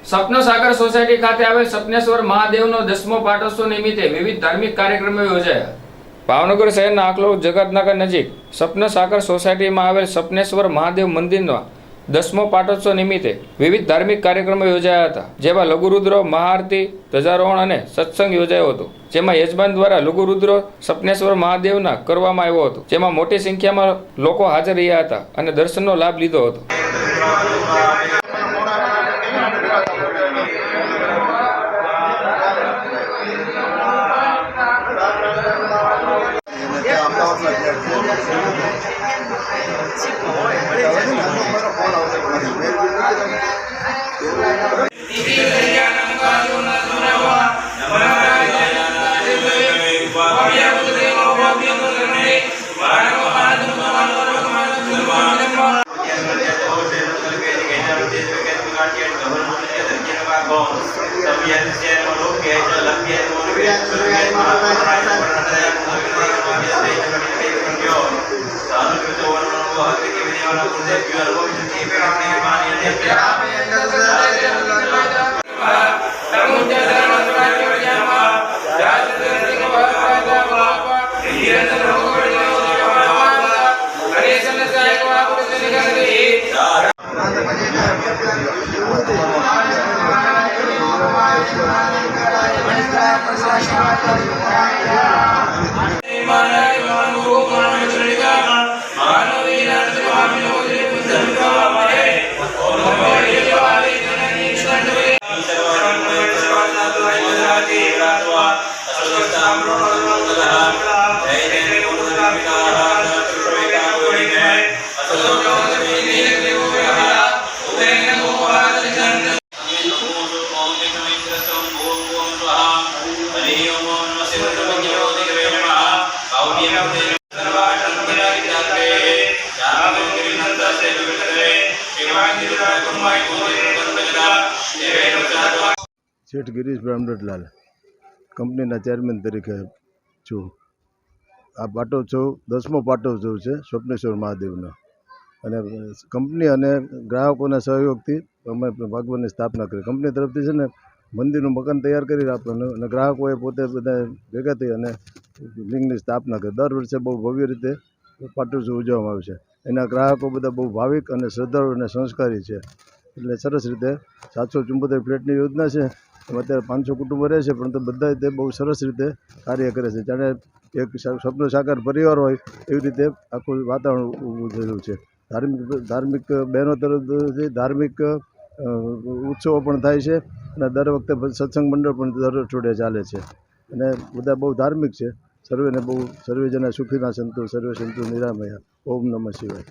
સપનો સાગર society ખાતે આવેલ સપનેશ્વર મહાદેવનો 10મો પાટોત્સવ નિમિત્તે વિવિધ ધાર્મિક કાર્યક્રમો યોજાયા। ભાવનગર શહેરના આખલોડ જગતનગર નજીક સપનો સાગર સોસાયટીમાં આવેલ સપનેશ્વર મહાદેવ મંદિરના 10મો પાટોત્સવ નિમિત્તે વિવિધ ધાર્મિક કાર્યક્રમો યોજાયા હતા, જેમાં લઘુરુદ્રો, મહાઆરતી, ધ્વજારોહણ અને સત્સંગ યોજાયો હતો, જેમાં યજમાન દ્વારા લઘુરુદ્રો સપનેશ્વર મહાદેવના કરવામાં આવ્યો હતો, જેમાં મોટી સંખ્યામાં લોકો હાજર રહ્યા હતા અને દર્શનનો લાભ લીધો હતો। શેઠ ગિરીશ બ્રહ્મદત્તલાલ કંપનીના ચેરમેન તરીકે છું। આ પાટોત્સવ 10મો પાટોત્સવ છે સ્વપ્નેશ્વર મહાદેવનો, અને કંપની અને ગ્રાહકોના સહયોગથી અમે ભગવાનની સ્થાપના કરી। કંપની તરફથી છે ને મંદિરનું મકાન તૈયાર કરી આપવાનું, અને ગ્રાહકોએ પોતે બધા ભેગા થઈ અને લિંગની સ્થાપના કરી। દર વર્ષે બહુ ભવ્ય રીતે પાટોત્સવ ઉજવવામાં આવે છે। એના ગ્રાહકો બધા બહુ ભાવિક અને શ્રદ્ધાળુ અને સંસ્કારી છે, એટલે સરસ રીતે 774 ફ્લેટની યોજના છે। અત્યારે 500 કુટુંબો રહે છે, પરંતુ બધા તે બહુ સરસ રીતે કાર્ય કરે છે, જાણે એક સપનો સાકાર પરિવાર હોય એવી રીતે આખું વાતાવરણ ઊભું થયેલું છે। ધાર્મિક બહેનો તરફથી ધાર્મિક ઉત્સવો પણ થાય છે, અને દર વખતે સત્સંગ મંડળ પણ દર અઠવાડિયે ચાલે છે, અને બધા બહુ ધાર્મિક છે। સર્વે જના સુખીના સંતો, સર્વે સંતો નિરામયા। ઓમ નમઃ શિવાય।